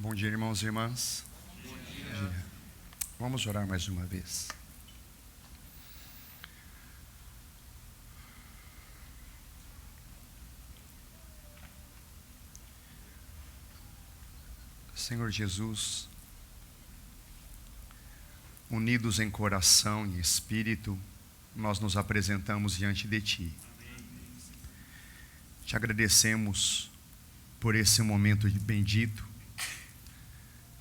Bom dia, irmãos e irmãs. Bom dia. Vamos orar mais uma vez. Senhor Jesus, unidos em coração e espírito, nós nos apresentamos diante de Ti. Te agradecemos por esse momento bendito.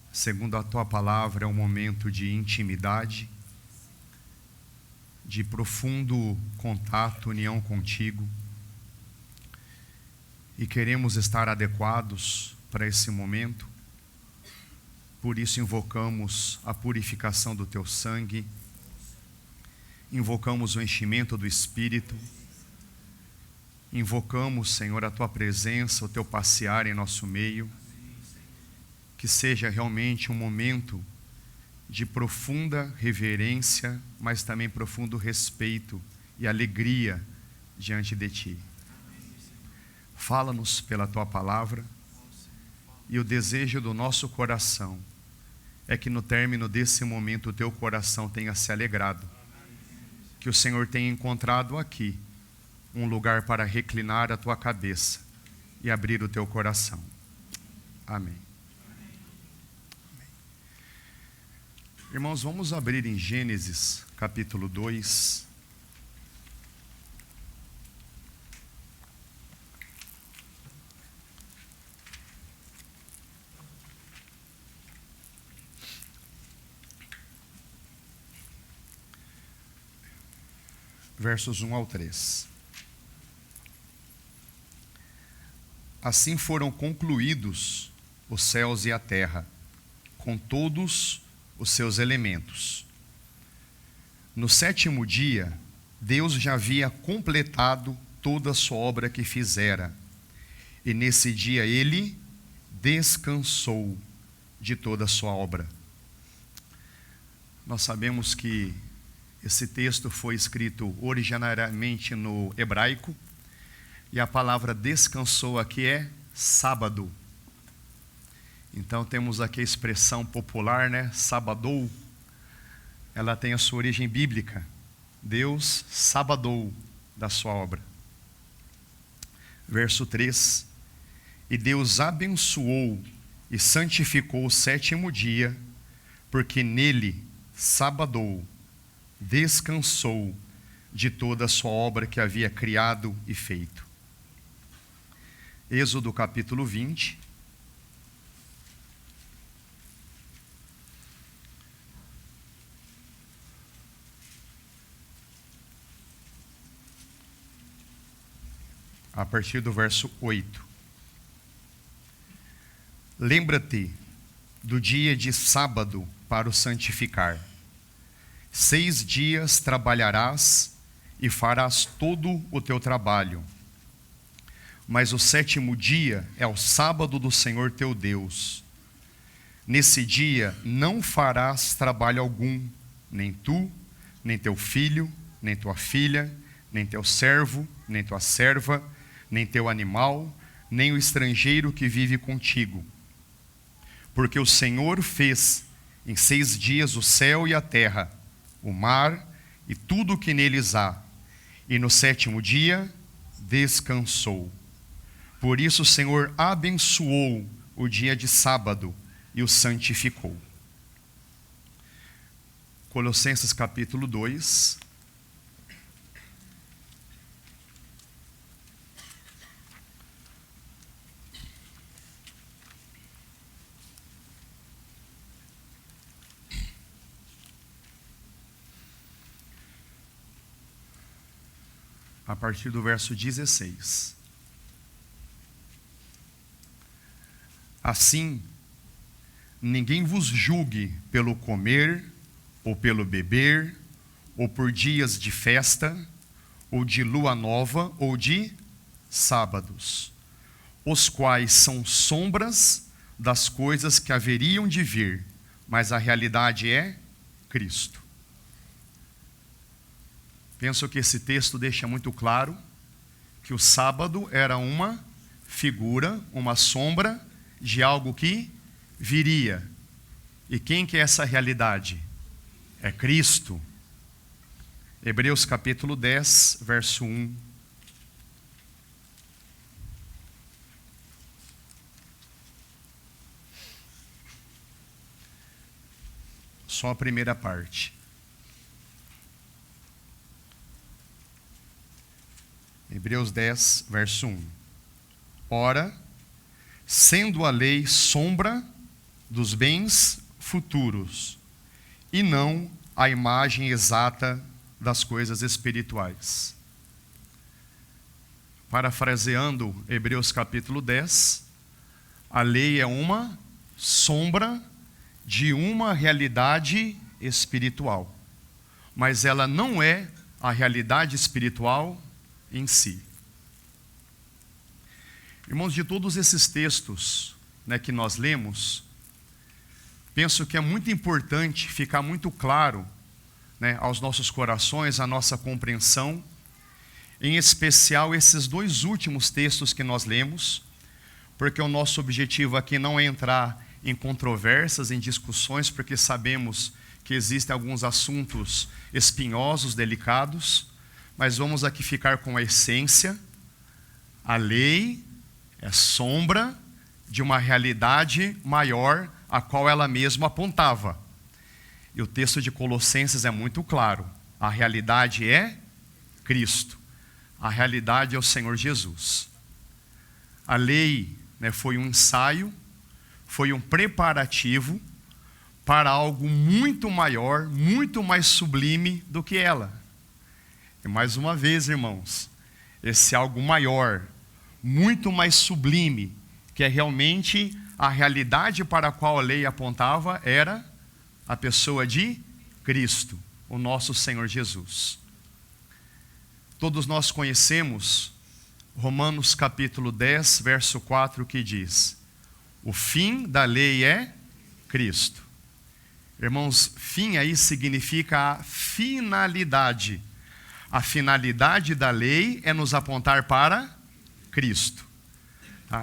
Segundo a Tua palavra, é um momento de intimidade, de profundo contato, união contigo. E queremos estar adequados para esse momento. Por isso invocamos a purificação do Teu sangue, invocamos o enchimento do Espírito, invocamos, Senhor, a Tua presença, o Teu passear em nosso meio. Que seja realmente um momento de profunda reverência, mas também profundo respeito e alegria diante de Ti. Fala-nos pela Tua palavra, e o desejo do nosso coração é que no término desse momento o Teu coração tenha se alegrado, que o Senhor tenha encontrado aqui um lugar para reclinar a Tua cabeça e abrir o Teu coração. Amém. Irmãos, vamos abrir em Gênesis, capítulo 2. Versos 1 ao 3. Assim foram concluídos os céus e a terra, com todos os seus elementos. No sétimo dia, Deus já havia completado toda a sua obra que fizera, e nesse dia ele descansou de toda a sua obra. Nós sabemos que esse texto foi escrito originariamente no hebraico, e a palavra descansou aqui é sábado. Então temos aqui a expressão popular, sabadou. Ela tem a sua origem bíblica. Deus sabadou da sua obra. Verso 3. E Deus abençoou e santificou o sétimo dia, porque nele sabadou, descansou de toda a sua obra que havia criado e feito. Êxodo capítulo 20. A partir do verso 8. Lembra-te do dia de sábado para o santificar. 6 dias trabalharás e farás todo o teu trabalho. Mas o sétimo dia é o sábado do Senhor teu Deus. Nesse dia não farás trabalho algum, nem tu, nem teu filho, nem tua filha, nem teu servo, nem tua serva, nem teu animal, nem o estrangeiro que vive contigo. Porque o Senhor fez em 6 dias o céu e a terra, o mar e tudo o que neles há, e no sétimo dia descansou. Por isso o Senhor abençoou o dia de sábado e o santificou. Colossenses capítulo 2. A partir do verso 16. Assim, ninguém vos julgue pelo comer, ou pelo beber, ou por dias de festa, ou de lua nova, ou de sábados, os quais são sombras das coisas que haveriam de vir, mas a realidade é Cristo. Penso que esse texto deixa muito claro que o sábado era uma figura, uma sombra de algo que viria. E quem que é essa realidade? É Cristo. Hebreus capítulo 10, verso 1. Só a primeira parte. Hebreus 10, verso 1. Ora, sendo a lei sombra dos bens futuros, e não a imagem exata das coisas espirituais. Parafraseando Hebreus capítulo 10, a lei é uma sombra de uma realidade espiritual, mas ela não é a realidade espiritual em si. Irmãos, de todos esses textos, que nós lemos, penso que é muito importante ficar muito claro, aos nossos corações, a nossa compreensão, em especial esses dois últimos textos que nós lemos, porque o nosso objetivo aqui não é entrar em controvérsias, em discussões, porque sabemos que existem alguns assuntos espinhosos, delicados, mas vamos aqui ficar com a essência. A lei é sombra de uma realidade maior, a qual ela mesma apontava. E o texto de Colossenses é muito claro. A realidade é Cristo. A realidade é o Senhor Jesus. A lei, foi um ensaio, foi um preparativo para algo muito maior, muito mais sublime do que ela. E mais uma vez, irmãos, esse algo maior, muito mais sublime, que é realmente a realidade para a qual a lei apontava, era a pessoa de Cristo, o nosso Senhor Jesus. Todos nós conhecemos Romanos capítulo 10, verso 4, que diz: o fim da lei é Cristo. Irmãos, fim aí significa a finalidade. A finalidade da lei é nos apontar para Cristo.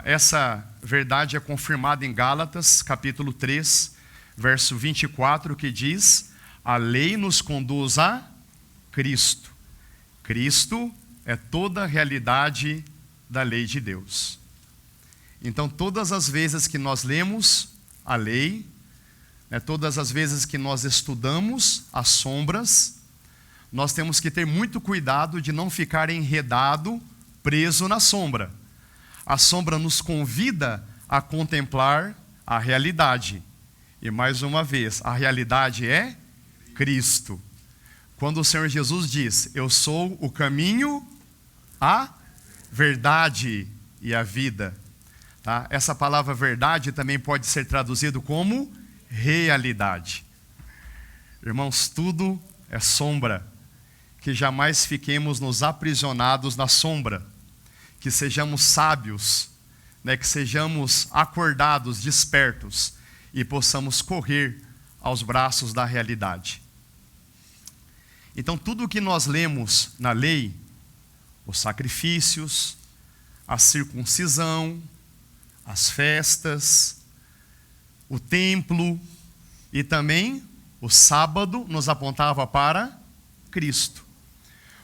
Essa verdade é confirmada em Gálatas, capítulo 3, verso 24, que diz: a lei nos conduz a Cristo. Cristo é toda a realidade da lei de Deus. Então, todas as vezes que nós lemos a lei, todas as vezes que nós estudamos as sombras, nós temos que ter muito cuidado de não ficar enredado, preso na sombra. A sombra nos convida a contemplar a realidade. E mais uma vez, a realidade é Cristo. Quando o Senhor Jesus diz: eu sou o caminho, a verdade e a vida. Essa palavra verdade também pode ser traduzido como realidade. Irmãos, tudo é sombra. Que jamais fiquemos nos aprisionados na sombra. Que sejamos sábios, que sejamos acordados, despertos, e possamos correr aos braços da realidade. Então, tudo o que nós lemos na lei, os sacrifícios, a circuncisão, as festas, o templo e também o sábado, nos apontava para Cristo.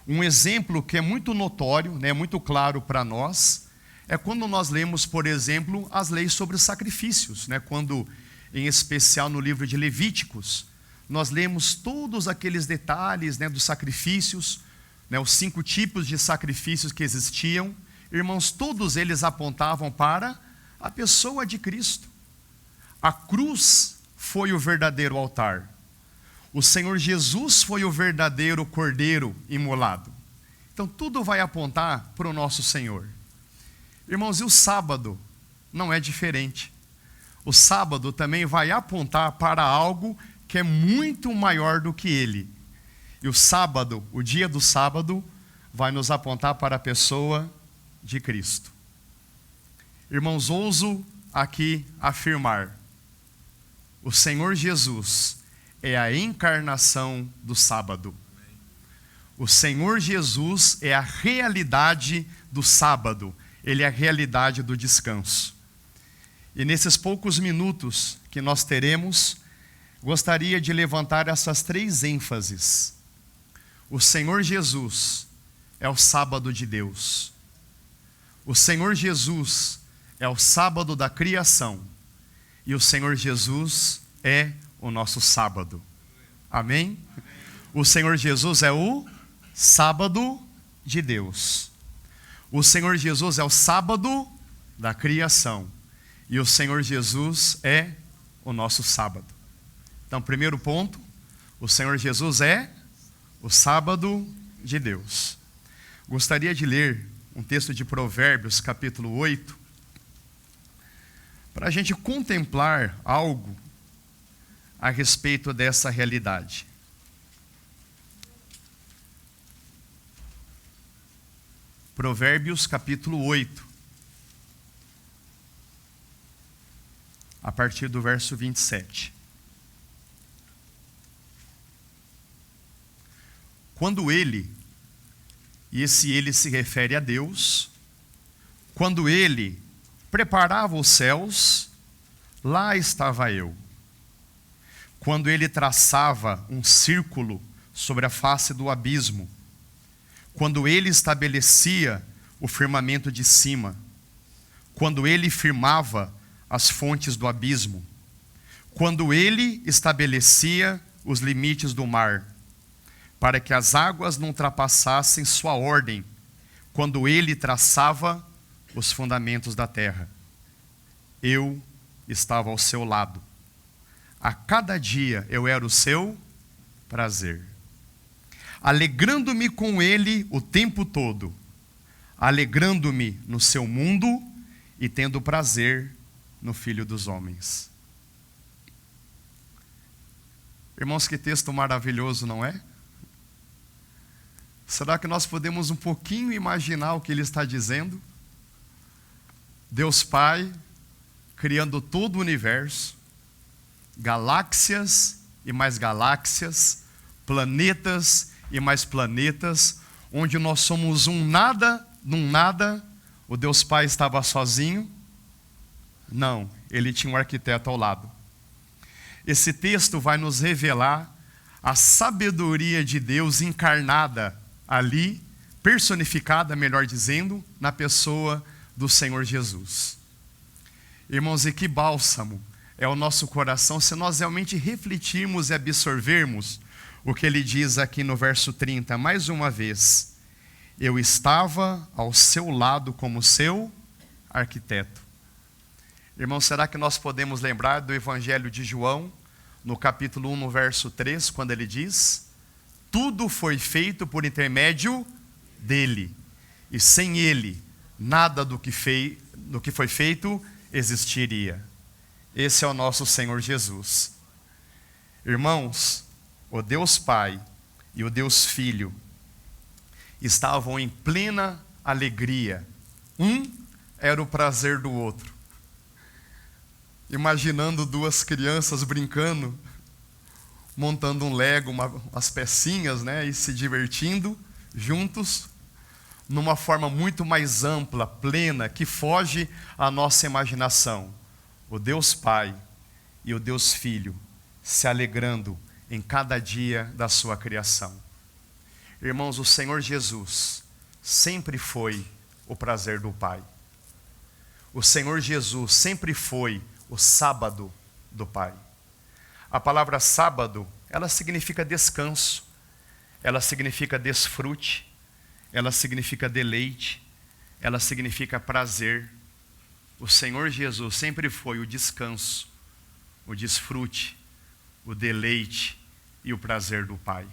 Um exemplo que é muito notório, muito claro para nós, é quando nós lemos, por exemplo, as leis sobre os sacrifícios, quando, em especial no livro de Levíticos, nós lemos todos aqueles detalhes, dos sacrifícios, os 5 tipos de sacrifícios que existiam. Irmãos, todos eles apontavam para a pessoa de Cristo. A cruz foi o verdadeiro altar. O Senhor Jesus foi o verdadeiro cordeiro imolado. Então tudo vai apontar para o nosso Senhor. Irmãos, e o sábado não é diferente. O sábado também vai apontar para algo que é muito maior do que ele. E o sábado, o dia do sábado, vai nos apontar para a pessoa de Cristo. Irmãos, ouso aqui afirmar: o Senhor Jesus é a encarnação do sábado. O Senhor Jesus é a realidade do sábado. Ele é a realidade do descanso. E nesses poucos minutos que nós teremos, gostaria de levantar essas 3 ênfases. O Senhor Jesus é o sábado de Deus. O Senhor Jesus é o sábado da criação. E o Senhor Jesus é o nosso sábado. Amém? O Senhor Jesus é o sábado de Deus. O Senhor Jesus é o sábado da criação. E o Senhor Jesus é o nosso sábado. Então, primeiro ponto, o Senhor Jesus é o sábado de Deus. Gostaria de ler um texto de Provérbios, capítulo 8, para a gente contemplar algo a respeito dessa realidade. Provérbios, capítulo 8, a partir do verso 27. Quando ele, e esse ele se refere a Deus, quando ele preparava os céus, lá estava eu. Quando ele traçava um círculo sobre a face do abismo, quando ele estabelecia o firmamento de cima, quando ele firmava as fontes do abismo, quando ele estabelecia os limites do mar, para que as águas não ultrapassassem sua ordem, quando ele traçava os fundamentos da terra. Eu estava ao seu lado. A cada dia eu era o seu prazer, alegrando-me com ele o tempo todo, alegrando-me no seu mundo e tendo prazer no Filho dos homens. Irmãos, que texto maravilhoso, não é? Será que nós podemos um pouquinho imaginar o que ele está dizendo? Deus Pai, criando todo o universo, galáxias e mais galáxias, planetas e mais planetas, onde nós somos um nada, num nada. O Deus Pai estava sozinho? Não, ele tinha um arquiteto ao lado. Esse texto vai nos revelar a sabedoria de Deus encarnada ali, personificada, melhor dizendo, na pessoa do Senhor Jesus. Irmãos, e que bálsamo é o nosso coração se nós realmente refletirmos e absorvermos o que ele diz aqui no verso 30, mais uma vez: eu estava ao seu lado como seu arquiteto. Irmãos, será que nós podemos lembrar do Evangelho de João, no capítulo 1, no verso 3, quando ele diz: tudo foi feito por intermédio dele, e sem ele, nada do que foi feito existiria. Esse é o nosso Senhor Jesus. Irmãos, o Deus Pai e o Deus Filho estavam em plena alegria. Um era o prazer do outro. Imaginando 2 crianças brincando, montando um Lego, umas pecinhas, né, e se divertindo juntos, numa forma muito mais ampla, plena, que foge à nossa imaginação. O Deus Pai e o Deus Filho se alegrando em cada dia da sua criação. Irmãos, o Senhor Jesus sempre foi o prazer do Pai. O Senhor Jesus sempre foi o sábado do Pai. A palavra sábado, ela significa descanso, ela significa desfrute, ela significa deleite, ela significa prazer. O Senhor Jesus sempre foi o descanso, o desfrute, o deleite e o prazer do Pai.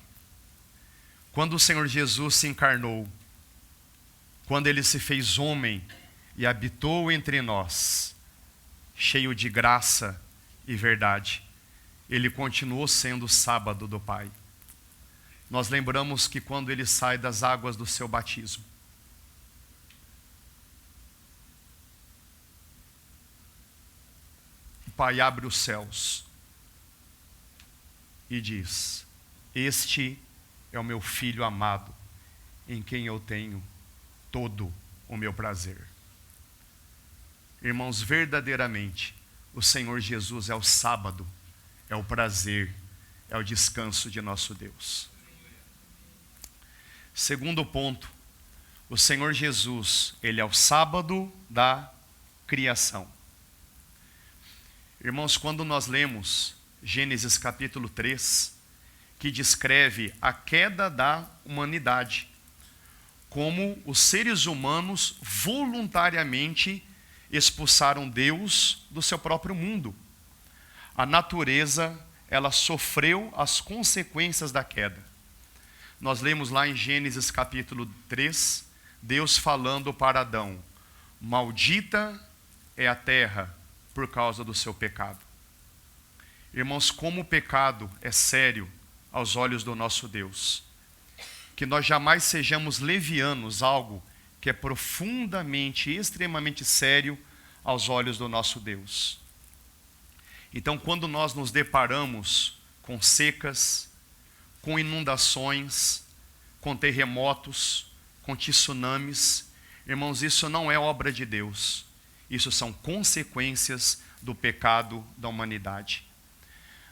Quando o Senhor Jesus se encarnou, quando ele se fez homem e habitou entre nós, cheio de graça e verdade, ele continuou sendo o sábado do Pai. Nós lembramos que quando ele sai das águas do seu batismo, o Pai abre os céus e diz: este é o meu Filho amado, em quem eu tenho todo o meu prazer. Irmãos, verdadeiramente, o Senhor Jesus é o sábado, é o prazer, é o descanso de nosso Deus. Segundo ponto, o Senhor Jesus, Ele é o sábado da criação. Irmãos, quando nós lemos Gênesis capítulo 3, que descreve a queda da humanidade, como os seres humanos voluntariamente expulsaram Deus do seu próprio mundo. A natureza, ela sofreu as consequências da queda. Nós lemos lá em Gênesis capítulo 3, Deus falando para Adão: maldita é a terra por causa do seu pecado. Irmãos, como o pecado é sério aos olhos do nosso Deus. Que nós jamais sejamos levianos, algo que é profundamente, extremamente sério aos olhos do nosso Deus. Então, quando nós nos deparamos com secas, com inundações, com terremotos, com tsunamis, irmãos, isso não é obra de Deus. Isso são consequências do pecado da humanidade.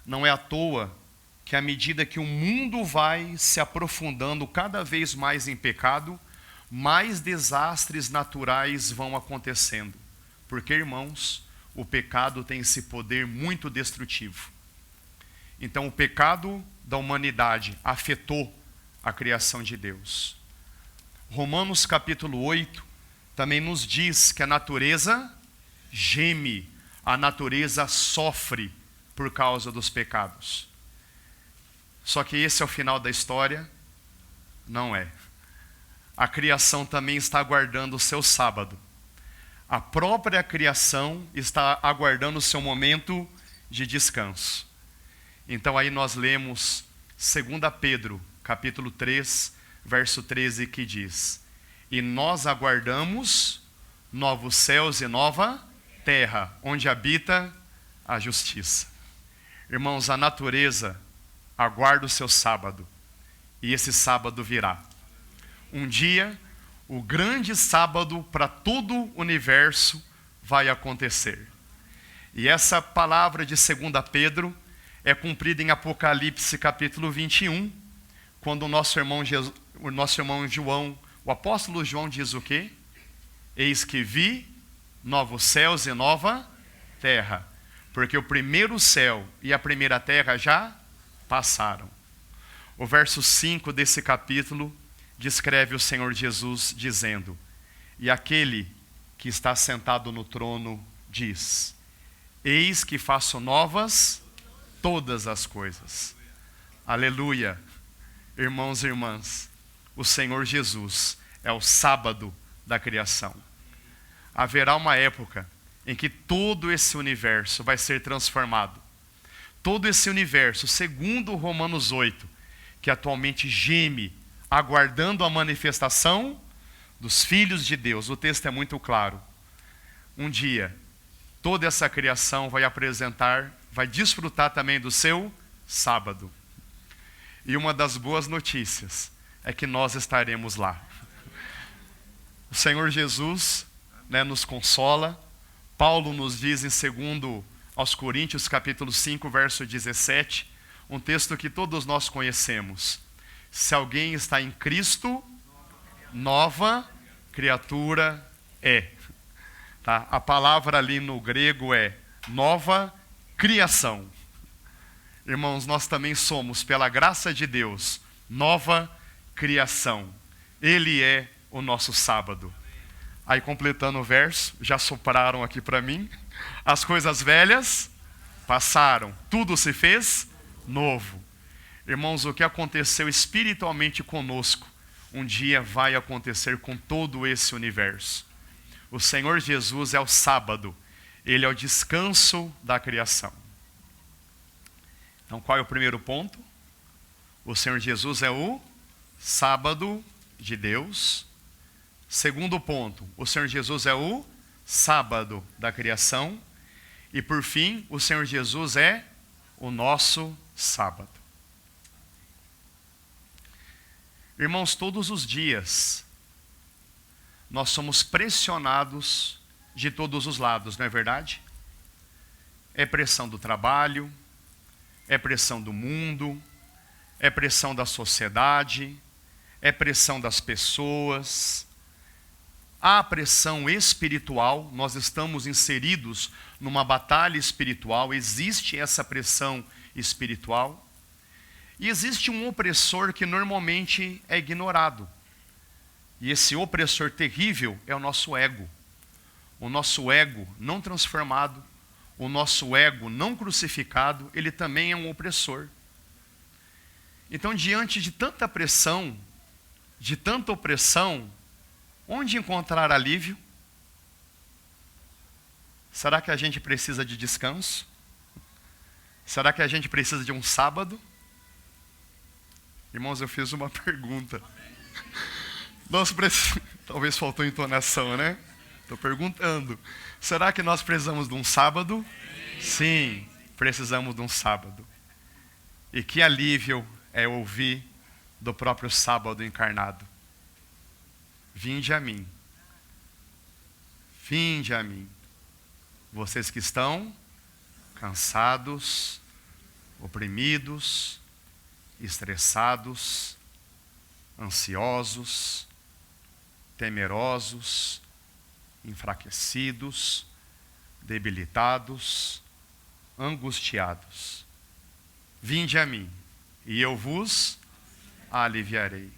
Não é à toa que à medida que o mundo vai se aprofundando cada vez mais em pecado, mais desastres naturais vão acontecendo. Porque, irmãos, o pecado tem esse poder muito destrutivo. Então, o pecado da humanidade afetou a criação de Deus. Romanos capítulo 8 também nos diz que a natureza geme, a natureza sofre por causa dos pecados. Só que esse é o final da história? Não é. A criação também está aguardando o seu sábado. A própria criação está aguardando o seu momento de descanso. Então aí nós lemos 2 Pedro, capítulo 3, verso 13, que diz: e nós aguardamos novos céus e nova terra, onde habita a justiça. Irmãos, a natureza aguarda o seu sábado, e esse sábado virá. Um dia, o grande sábado para todo o universo vai acontecer. E essa palavra de 2 Pedro é cumprida em Apocalipse capítulo 21, quando o nosso irmão João, o apóstolo João, diz o quê? Eis que vi novos céus e nova terra, porque o primeiro céu e a primeira terra já passaram. O verso 5 desse capítulo descreve o Senhor Jesus dizendo: e aquele que está sentado no trono diz: eis que faço novas todas as coisas. Aleluia. Irmãos e irmãs, o Senhor Jesus é o sábado da criação. Haverá uma época em que todo esse universo vai ser transformado. Todo esse universo, segundo Romanos 8, que atualmente geme, aguardando a manifestação dos filhos de Deus. O texto é muito claro. Um dia, toda essa criação vai desfrutar também do seu sábado. E uma das boas notícias é que nós estaremos lá. O Senhor Jesus, nos consola. Paulo nos diz em 2 aos Coríntios, capítulo 5, verso 17, um texto que todos nós conhecemos. Se alguém está em Cristo, nova criatura é. Tá? A palavra ali no grego é nova criação. Irmãos, nós também somos, pela graça de Deus, nova criação. Ele é o nosso sábado. Aí, completando o verso, já sopraram aqui para mim: as coisas velhas passaram, tudo se fez novo. Irmãos, o que aconteceu espiritualmente conosco, um dia vai acontecer com todo esse universo. O Senhor Jesus é o sábado, Ele é o descanso da criação. Então, qual é o primeiro ponto? O Senhor Jesus é o sábado de Deus. Segundo ponto, o Senhor Jesus é o sábado da criação. E por fim, o Senhor Jesus é o nosso sábado. Irmãos, todos os dias nós somos pressionados de todos os lados, não é verdade? É pressão do trabalho, é pressão do mundo, é pressão da sociedade, é pressão das pessoas. Há pressão espiritual, nós estamos inseridos numa batalha espiritual, existe essa pressão espiritual. E existe um opressor que normalmente é ignorado. E esse opressor terrível é o nosso ego. O nosso ego não transformado, o nosso ego não crucificado, ele também é um opressor. Então, diante de tanta pressão, de tanta opressão, onde encontrar alívio? Será que a gente precisa de descanso? Será que a gente precisa de um sábado? Irmãos, eu fiz uma pergunta. Talvez faltou entonação, né? Estou perguntando. Será que nós precisamos de um sábado? Sim, precisamos de um sábado. E que alívio é ouvir do próprio sábado encarnado. Vinde a mim. Vinde a mim. Vocês que estão cansados, oprimidos, estressados, ansiosos, temerosos, enfraquecidos, debilitados, angustiados. Vinde a mim, e eu vos aliviarei.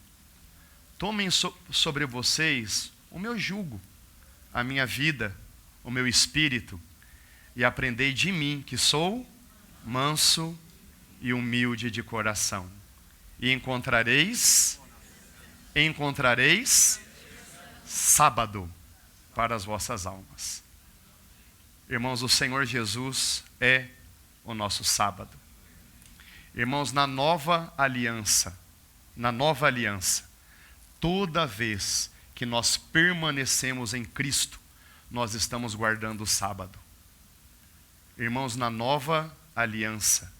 Tomem sobre vocês o meu jugo, a minha vida, o meu espírito, e aprendei de mim, que sou manso e humilde de coração. E encontrareis sábado para as vossas almas. Irmãos, o Senhor Jesus é o nosso sábado. Irmãos, na nova aliança, toda vez que nós permanecemos em Cristo, nós estamos guardando o sábado. Irmãos, na nova aliança,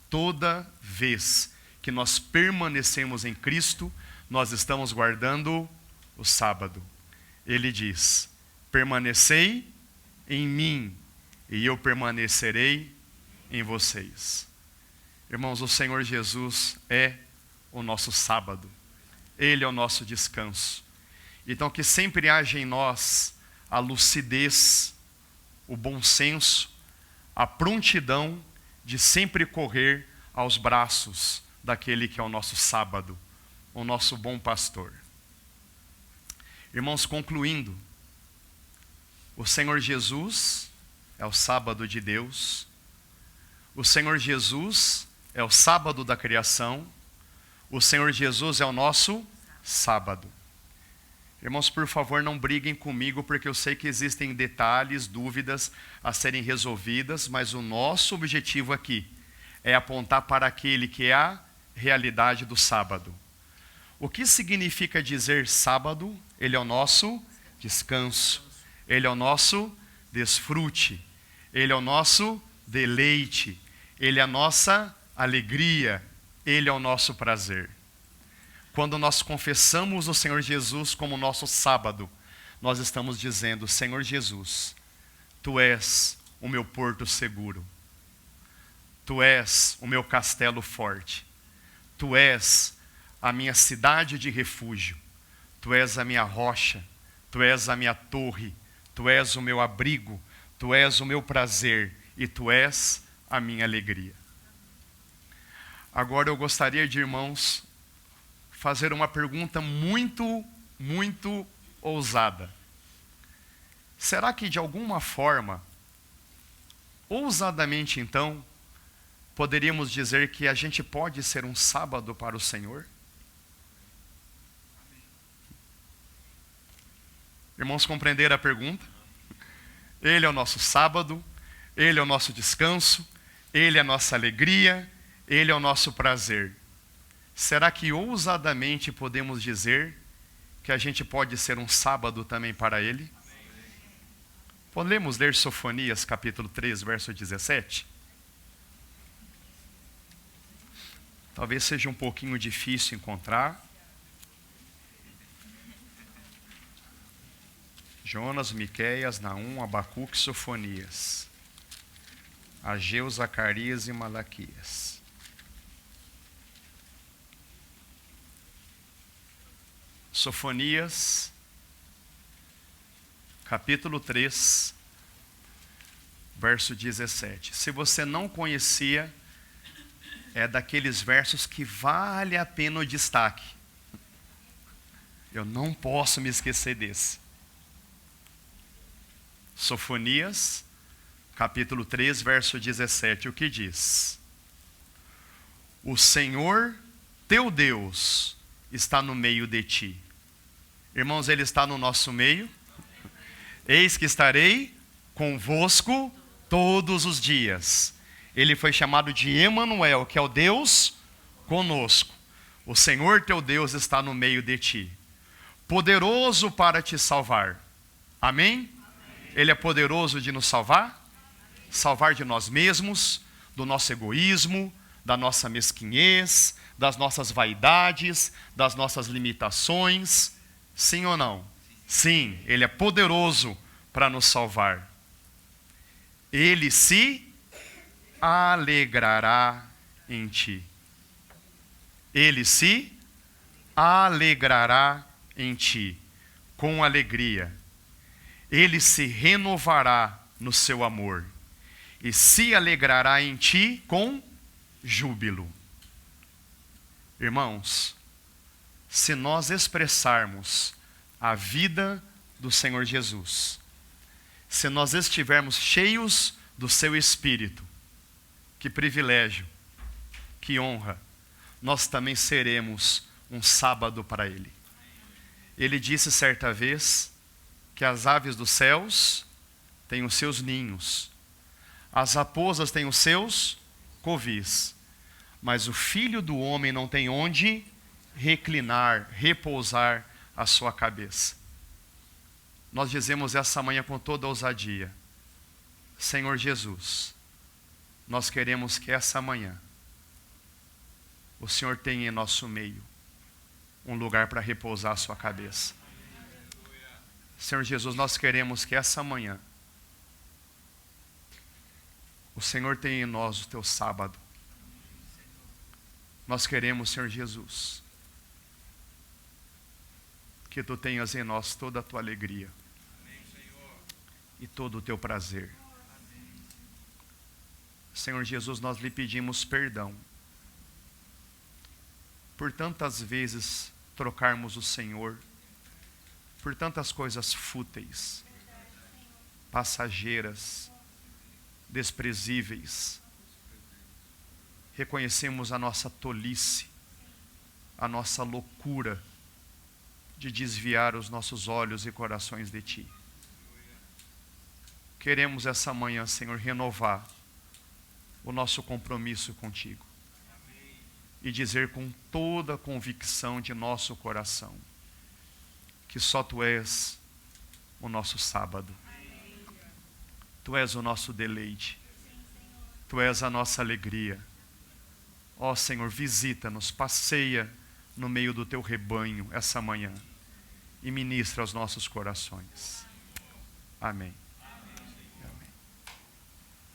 toda vez que nós permanecemos em Cristo, nós estamos guardando o sábado. Ele diz: permanecei em mim, e eu permanecerei em vocês. Irmãos, o Senhor Jesus é o nosso sábado. Ele é o nosso descanso. Então, que sempre haja em nós a lucidez, o bom senso, a prontidão de sempre correr aos braços daquele que é o nosso sábado, o nosso bom pastor. Irmãos, concluindo, o Senhor Jesus é o sábado de Deus, o Senhor Jesus é o sábado da criação, o Senhor Jesus é o nosso sábado. Irmãos, por favor, não briguem comigo, porque eu sei que existem detalhes, dúvidas a serem resolvidas, mas o nosso objetivo aqui é apontar para aquele que é a realidade do sábado. O que significa dizer sábado? Ele é o nosso descanso, ele é o nosso desfrute, ele é o nosso deleite, ele é a nossa alegria, ele é o nosso prazer. Quando nós confessamos o Senhor Jesus como nosso sábado, nós estamos dizendo: Senhor Jesus, Tu és o meu porto seguro, Tu és o meu castelo forte, Tu és a minha cidade de refúgio, Tu és a minha rocha, Tu és a minha torre, Tu és o meu abrigo, Tu és o meu prazer e Tu és a minha alegria. Agora eu gostaria de, irmãos, fazer uma pergunta muito ousada. Será que de alguma forma, ousadamente então, poderíamos dizer que a gente pode ser um sábado para o Senhor? Irmãos, compreenderam a pergunta? Ele é o nosso sábado, Ele é o nosso descanso, Ele é a nossa alegria, Ele é o nosso prazer. Será que ousadamente podemos dizer que a gente pode ser um sábado também para Ele? Podemos ler Sofonias capítulo 3, verso 17? Talvez seja um pouquinho difícil encontrar. Jonas, Miqueias, Naum, Abacuque, Sofonias. Ageu, Zacarias e Malaquias. Sofonias, capítulo 3, verso 17. Se você não conhecia, é daqueles versos que vale a pena o destaque. Eu não posso me esquecer desse. Sofonias, capítulo 3, verso 17, o que diz? O Senhor, teu Deus, está no meio de ti. Irmãos, Ele está no nosso meio. Eis que estarei convosco todos os dias. Ele foi chamado de Emanuel, que é o Deus conosco. O Senhor, teu Deus, está no meio de ti, poderoso para te salvar. Amém? Ele é poderoso de nos salvar? Salvar de nós mesmos, do nosso egoísmo, da nossa mesquinhez, das nossas vaidades, das nossas limitações. Sim ou não? Sim, Ele é poderoso para nos salvar. Ele se alegrará em ti. Ele se alegrará em ti, com alegria. Ele se renovará no seu amor e se alegrará em ti com júbilo. Irmãos, se nós expressarmos a vida do Senhor Jesus, se nós estivermos cheios do seu Espírito, que privilégio, que honra, nós também seremos um sábado para Ele. Ele disse certa vez que as aves dos céus têm os seus ninhos, as raposas têm os seus covis, mas o Filho do Homem não tem onde reclinar, repousar a sua cabeça. Nós dizemos essa manhã com toda ousadia: Senhor Jesus, nós queremos que essa manhã o Senhor tenha em nosso meio um lugar para repousar a sua cabeça. Senhor Jesus, nós queremos que essa manhã o Senhor tenha em nós o teu sábado. Nós queremos, Senhor Jesus, que tu tenhas em nós toda a tua alegria e todo o teu prazer. Senhor Jesus, nós lhe pedimos perdão por tantas vezes trocarmos o Senhor por tantas coisas fúteis, passageiras, desprezíveis. Reconhecemos a nossa tolice, a nossa loucura de desviar os nossos olhos e corações de Ti. Queremos essa manhã, Senhor, renovar o nosso compromisso contigo e dizer com toda a convicção de nosso coração que só Tu és o nosso sábado. Tu és o nosso deleite. Tu és a nossa alegria. Ó Senhor, visita-nos, passeia no meio do Teu rebanho essa manhã e ministra aos nossos corações. Amém.